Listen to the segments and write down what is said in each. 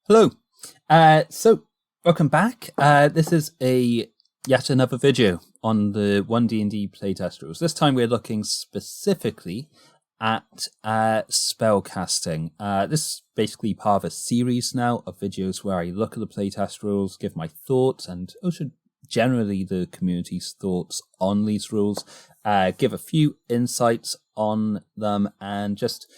Hello. So welcome back. This is yet another video on the One D&D playtest rules. This time we're looking specifically at spellcasting. This is basically part of a series now of videos where I look at the playtest rules, give my thoughts, and also generally the community's thoughts on these rules, give a few insights on them, and just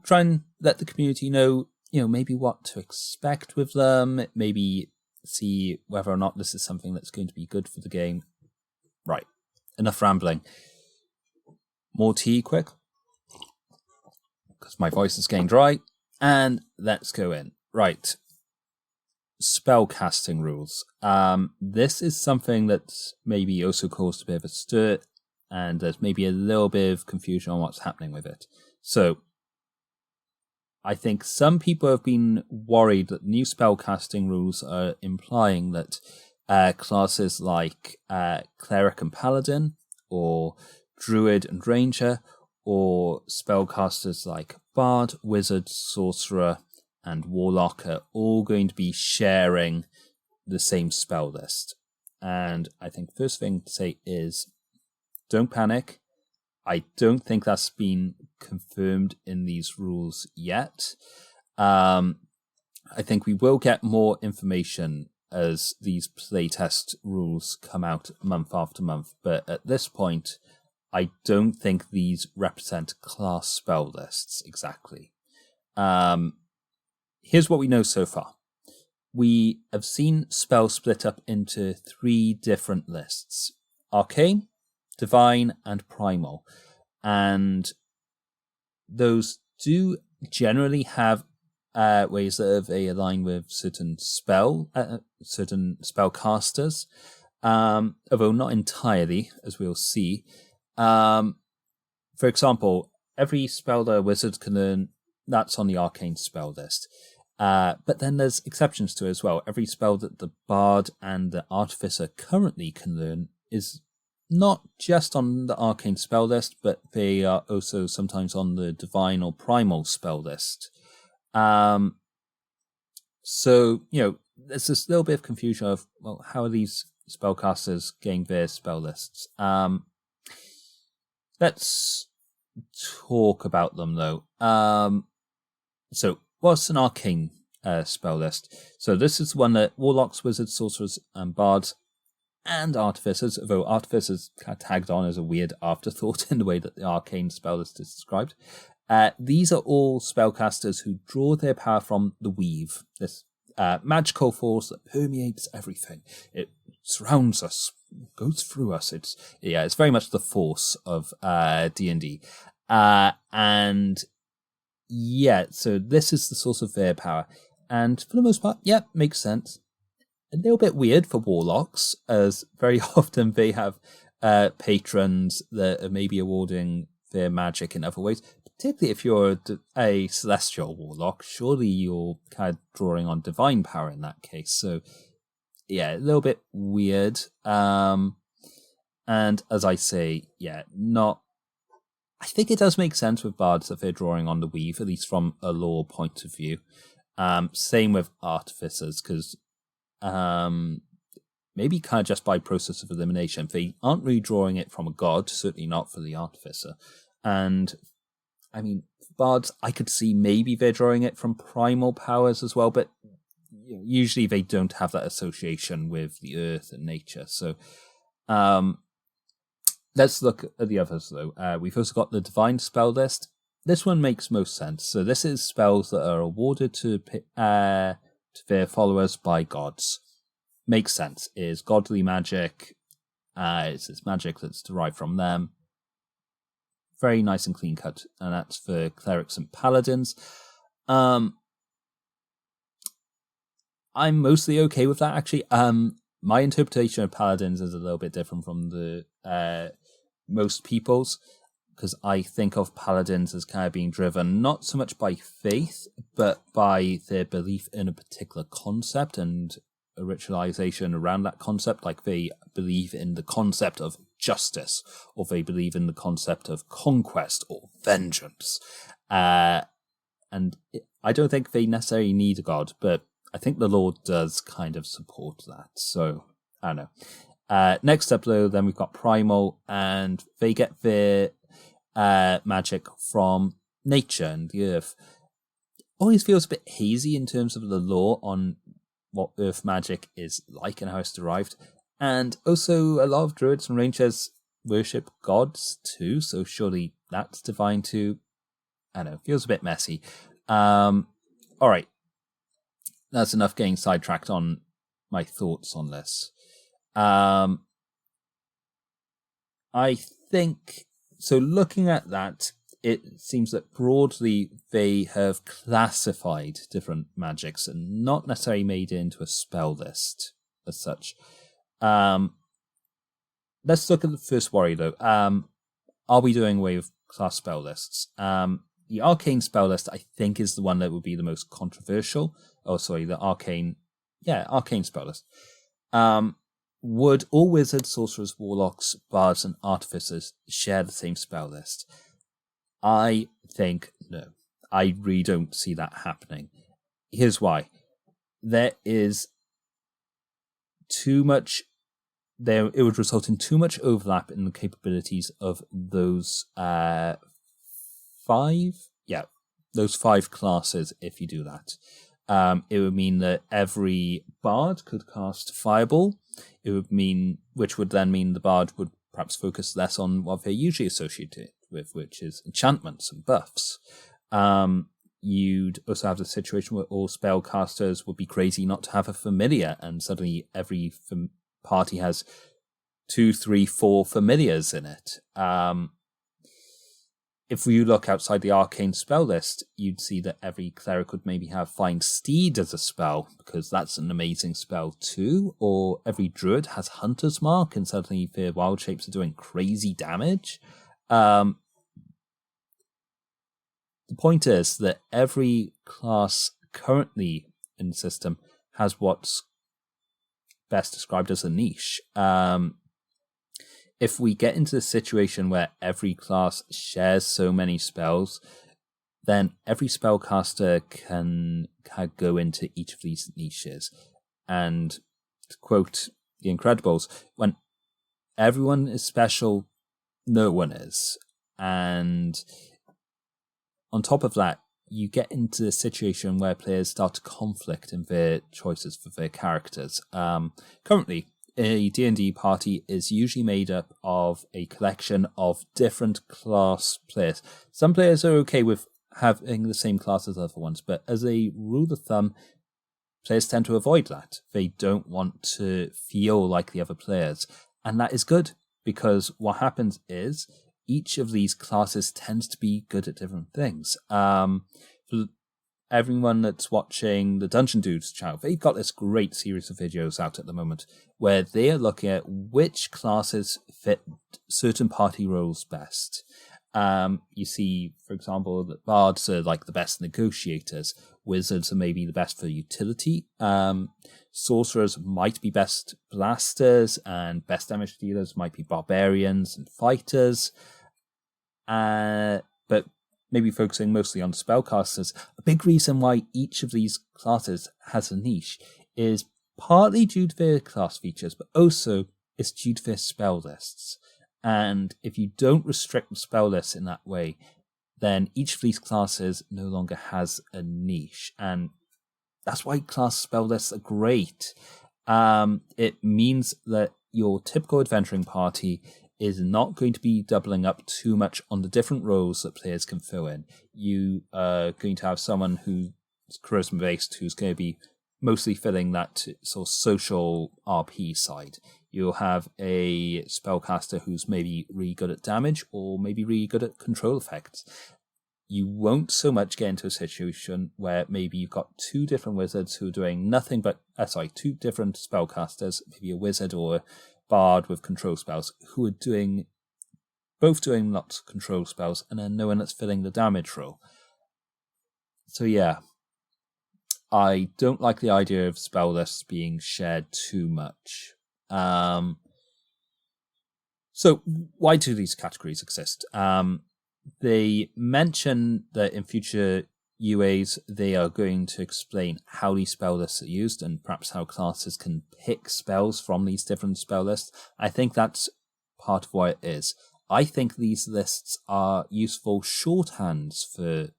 try and let the community know maybe what to expect with them, maybe see whether or not this is something that's going to be good for the game. Right, enough rambling. More tea quick, because my voice is getting dry, and let's go in. Right, spellcasting rules. This is something that's maybe also caused a bit of a stir, and there's maybe a little bit of confusion on what's happening with it. So, I think some people have been worried that new spellcasting rules are implying that classes like Cleric and Paladin, or Druid and Ranger, or spellcasters like Bard, Wizard, Sorcerer, and Warlock are all going to be sharing the same spell list. And I think first thing to say is, don't panic. I don't think that's been confirmed in these rules yet. I think we will get more information as these playtest rules come out month after month, but at this point, I don't think these represent class spell lists exactly. Here's what we know so far. We have seen spells split up into 3 different lists: Arcane, Divine, and Primal. And those do generally have ways that they align with certain spellcasters, although not entirely, as we'll see. For example, every spell that a wizard can learn, that's on the arcane spell list. But then there's exceptions to it as well. Every spell that the bard and the artificer currently can learn is not just on the arcane spell list, but they are also sometimes on the divine or primal spell list. So, there's this little bit of confusion of, well, how are these spellcasters getting their spell lists? Let's talk about them, though. So, what's an arcane spell list? So this is one that warlocks, wizards, sorcerers, and bards, and artificers, although artificers kind of tagged on as a weird afterthought in the way that the arcane spell list is described. These are all spellcasters who draw their power from the weave, this magical force that permeates everything. It surrounds us, goes through us. It's very much the force of D&D. And yeah, so this is the source of their power. And for the most part, makes sense. A little bit weird for warlocks, as very often they have patrons that are maybe awarding their magic in other ways. Particularly if you're a celestial warlock, surely you're kind of drawing on divine power in that case. So, a little bit weird. And as I say, I think it does make sense with bards that they're drawing on the weave, at least from a lore point of view. Same with artificers, because maybe kind of just by process of elimination, they aren't really drawing it from a god, certainly not for the artificer. And I mean, bards, I could see maybe they're drawing it from primal powers as well, but usually they don't have that association with the earth and nature. So let's look at the others, though. We've also got the divine spell list. This one makes most sense. So this is spells that are awarded to their followers by gods. Makes sense. It is godly magic. It's this magic that's derived from them. Very nice and clean cut. And that's for clerics and paladins. I'm mostly okay with that, actually. My interpretation of paladins is a little bit different from the most people's, because I think of paladins as kind of being driven not so much by faith, but by their belief in a particular concept and a ritualization around that concept. Like they believe in the concept of justice, or they believe in the concept of conquest or vengeance. And I don't think they necessarily need a god, but I think the lore does kind of support that. So, I don't know. Next up, though, then we've got Primal, and they get their magic from nature and the earth. Always feels a bit hazy in terms of the lore on what earth magic is like and how it's derived. And also, a lot of druids and rangers worship gods too, so surely that's divine too. I don't know, feels a bit messy. Alright, that's enough getting sidetracked on my thoughts on this. I think, so looking at that, it seems that broadly they have classified different magics and not necessarily made it into a spell list as such. Let's look at the first worry though. Are we doing away with class spell lists? The arcane spell list, I think, is the one that would be the most controversial. Oh, sorry, the arcane spell list. Would all wizards, sorcerers, warlocks, bards, and artificers share the same spell list? I think no. I really don't see that happening. Here's why. There is too much. It would result in too much overlap in the capabilities of those those 5 classes if you do that. It would mean that every bard could cast Fireball. Which would then mean the bard would perhaps focus less on what they're usually associated with, which is enchantments and buffs. You'd also have the situation where all spellcasters would be crazy not to have a familiar, and suddenly every party has 2, 3, 4 familiars in it. If you look outside the arcane spell list, you'd see that every cleric would maybe have Find Steed as a spell, because that's an amazing spell too. Or every druid has Hunter's Mark, and suddenly their wild shapes are doing crazy damage. The point is that every class currently in the system has what's best described as a niche. If we get into the situation where every class shares so many spells, then every spellcaster can go into each of these niches. And to quote The Incredibles, when everyone is special, no one is. And on top of that, you get into a situation where players start to conflict in their choices for their characters. Currently, a D&D party is usually made up of a collection of different class players. Some players are okay with having the same class as other ones, but as a rule of thumb, players tend to avoid that. They don't want to feel like the other players. And that is good, because what happens is each of these classes tends to be good at different things. For everyone that's watching the DungeonDr's channel, they've got this great series of videos out at the moment where they are looking at which classes fit certain party roles best. You see, for example, that bards are like the best negotiators, wizards are maybe the best for utility, sorcerers might be best blasters, and best damage dealers might be barbarians and fighters. But maybe focusing mostly on spellcasters, a big reason why each of these classes has a niche is partly due to their class features, but also it's due to their spell lists. And if you don't restrict the spell lists in that way, then each of these classes no longer has a niche. And that's why class spell lists are great. It means that your typical adventuring party is not going to be doubling up too much on the different roles that players can fill in. You are going to have someone who's charisma based, who's going to be mostly filling that sort of social RP side. You'll have a spellcaster who's maybe really good at damage, or maybe really good at control effects. You won't so much get into a situation where maybe you've got 2 different wizards who are doing nothing but, 2 different spellcasters, maybe a wizard or a bard with control spells, who are both doing lots of control spells, and then no one that's filling the damage role. So yeah, I don't like the idea of spell lists being shared too much. So why do these categories exist? They mention that in future UAs, they are going to explain how these spell lists are used and perhaps how classes can pick spells from these different spell lists. I think that's part of what it is. I think these lists are useful shorthands for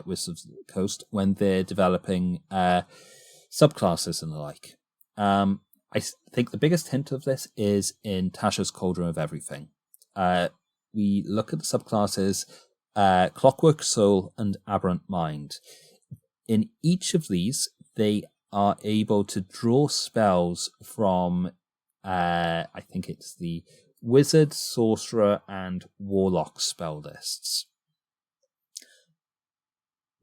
Wizards of the Coast when they're developing subclasses and the like. I think the biggest hint of this is in Tasha's Cauldron of Everything. We look at the subclasses Clockwork Soul and Aberrant Mind. In each of these, they are able to draw spells from, I think it's the Wizard, Sorcerer, and Warlock spell lists.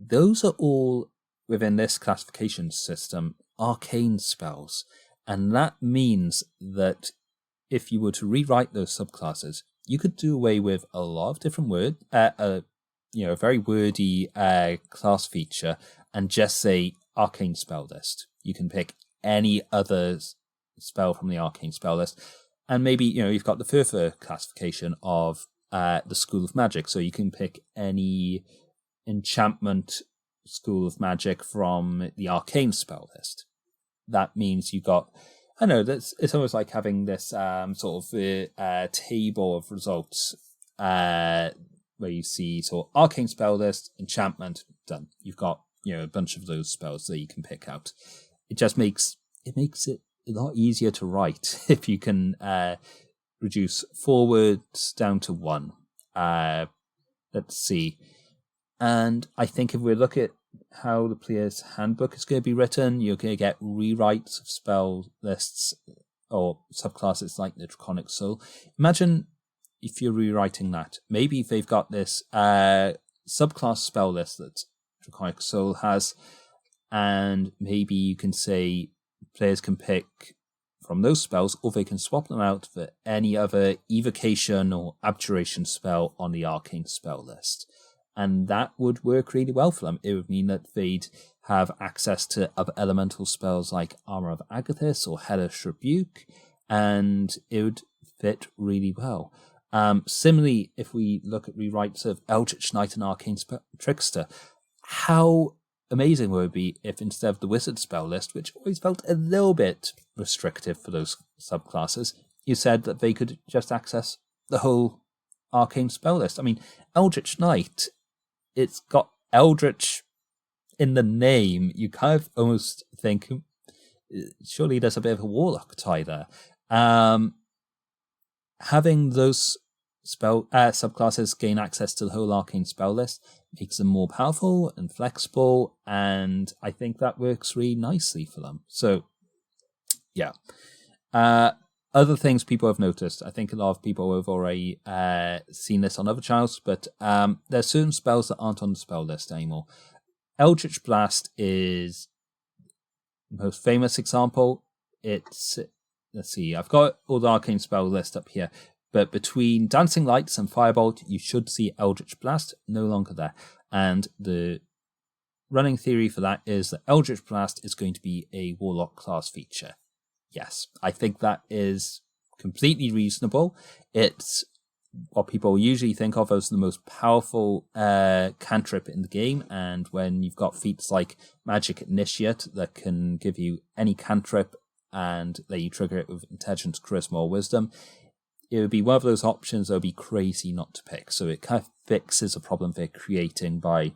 Those are all, within this classification system, arcane spells. And that means that if you were to rewrite those subclasses, you could do away with a lot of different words, a very wordy class feature, and just say arcane spell list. You can pick any other spell from the arcane spell list, and maybe you've got the further classification of the School of Magic, so you can pick any enchantment School of Magic from the arcane spell list. That means you got, it's almost like having this sort of table of results where you see sort of arcane spell list, enchantment, done. You've got a bunch of those spells that you can pick out. It just makes it a lot easier to write if you can reduce 4 words down to 1. Let's see. And I think if we look at how the player's handbook is going to be written, you're going to get rewrites of spell lists or subclasses like the Draconic Soul. Imagine if you're rewriting that. Maybe if they've got this subclass spell list that Draconic Soul has, and maybe you can say players can pick from those spells, or they can swap them out for any other evocation or abjuration spell on the arcane spell list. And that would work really well for them. It would mean that they'd have access to other elemental spells like Armor of Agathis or Hellish Rebuke, and it would fit really well. Similarly, if we look at rewrites of Eldritch Knight and Arcane Trickster, how amazing would it be if instead of the Wizard spell list, which always felt a little bit restrictive for those subclasses, you said that they could just access the whole arcane spell list. I mean, Eldritch Knight, it's got Eldritch in the name. You kind of almost think, surely there's a bit of a Warlock tie there. Having those subclasses gain access to the whole arcane spell list makes them more powerful and flexible, and I think that works really nicely for them. So, yeah. Other things people have noticed, I think a lot of people have already seen this on other channels, but there's certain spells that aren't on the spell list anymore. Eldritch Blast is the most famous example. It's, let's see, I've got all the arcane spell list up here, but between Dancing Lights and Firebolt, you should see Eldritch Blast, no longer there. And the running theory for that is that Eldritch Blast is going to be a Warlock class feature. Yes, I think that is completely reasonable. It's what people usually think of as the most powerful cantrip in the game, and when you've got feats like Magic Initiate that can give you any cantrip and let you trigger it with Intelligence, Charisma, or Wisdom, it would be one of those options that would be crazy not to pick. So it kind of fixes a problem they're creating by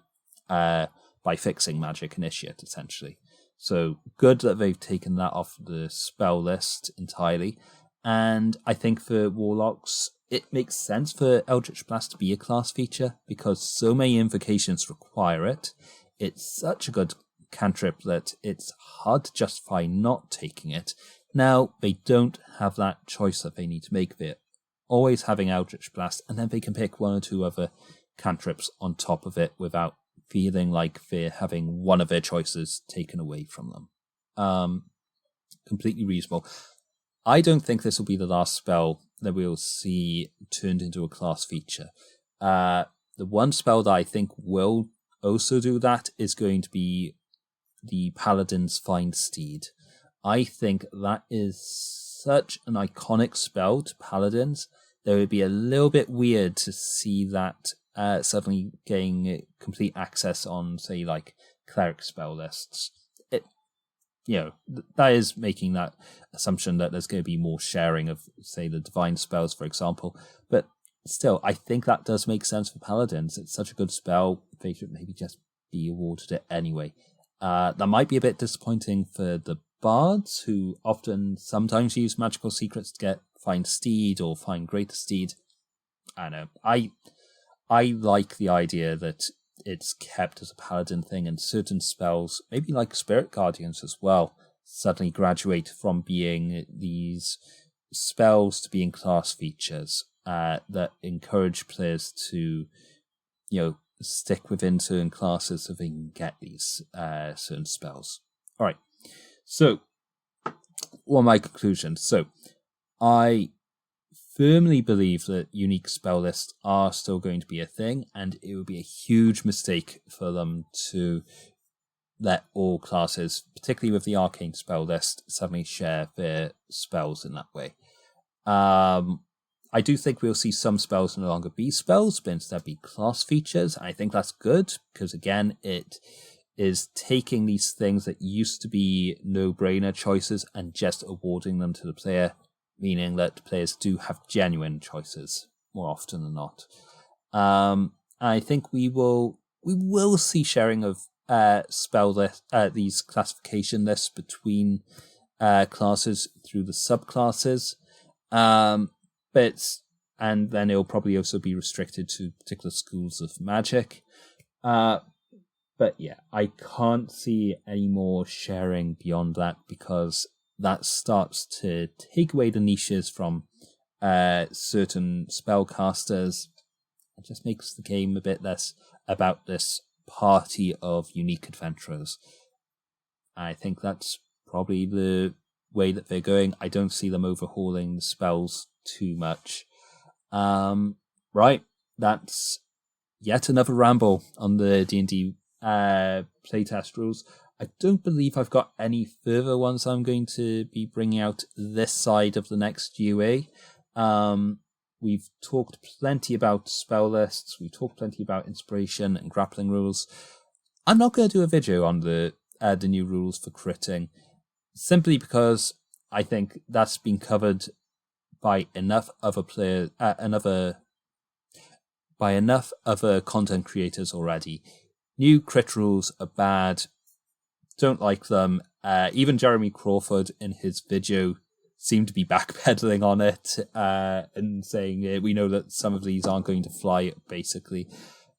fixing Magic Initiate, essentially. So good that they've taken that off the spell list entirely. And I think for Warlocks, it makes sense for Eldritch Blast to be a class feature because so many invocations require it. It's such a good cantrip that it's hard to justify not taking it. Now, they don't have that choice that they need to make. They're always having Eldritch Blast, and then they can pick one or two other cantrips on top of it without feeling like they're having one of their choices taken away from them. Completely reasonable. I don't think this will be the last spell that we'll see turned into a class feature. The one spell that I think will also do that is going to be the Paladin's Find Steed. I think that is such an iconic spell to Paladins that it would be a little bit weird to see that suddenly getting complete access on, say, like cleric spell lists. That is making that assumption that there's going to be more sharing of, say, the divine spells, for example. But still, I think that does make sense for paladins. It's such a good spell. They should maybe just be awarded it anyway. That might be a bit disappointing for the bards, who often sometimes use magical secrets to find steed or find greater steed. I don't know. I like the idea that it's kept as a paladin thing, and certain spells, maybe like Spirit Guardians as well, suddenly graduate from being these spells to being class features that encourage players to, stick within certain classes so they can get these certain spells. All right. So, what are my conclusions? So, I firmly believe that unique spell lists are still going to be a thing, and it would be a huge mistake for them to let all classes, particularly with the arcane spell list, suddenly share their spells in that way. I do think we'll see some spells no longer be spells, but instead be class features. I think that's good, because again, it is taking these things that used to be no-brainer choices and just awarding them to the player, meaning that players do have genuine choices more often than not. I think we will see sharing of spell list, these classification lists between classes through the subclasses, and then it'll probably also be restricted to particular schools of magic. But yeah, I can't see any more sharing beyond that, because that starts to take away the niches from certain spellcasters. It just makes the game a bit less about this party of unique adventurers. I think that's probably the way that they're going. I don't see them overhauling the spells too much. Right, that's yet another ramble on the D&D playtest rules. I don't believe I've got any further ones I'm going to be bringing out this side of the next UA. We've talked plenty about spell lists. We've talked plenty about inspiration and grappling rules. I'm not going to do a video on the new rules for critting, simply because I think that's been covered by enough other content creators already. New crit rules are bad. Don't like them. Even Jeremy Crawford in his video seemed to be backpedaling on it and saying we know that some of these aren't going to fly, basically.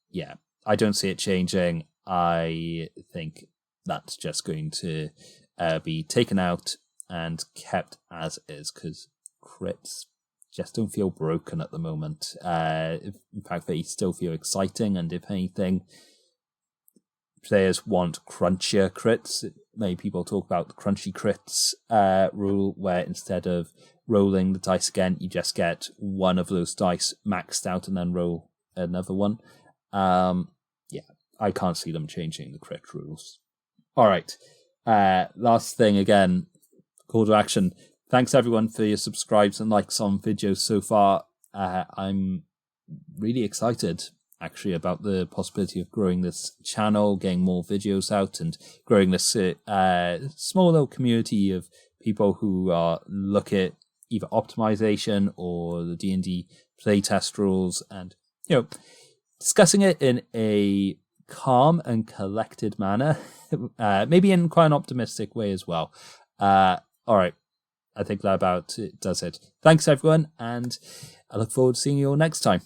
Yeah, I don't see it changing. I think that's just going to be taken out and kept as is, because crits just don't feel broken at the moment. In fact, they still feel exciting, and if anything, players want crunchier crits. Many people talk about the crunchy crits rule, where instead of rolling the dice again, you just get one of those dice maxed out and then roll another one. Yeah, I can't see them changing the crit rules. All right, last thing again, call to action. Thanks everyone for your subscribes and likes on videos so far. I'm really excited, actually, about the possibility of growing this channel, getting more videos out, and growing this small little community of people who are look at either optimization or the D&D playtest rules, and discussing it in a calm and collected manner, maybe in quite an optimistic way as well. All right, I think that about does it. Thanks everyone, and I look forward to seeing you all next time.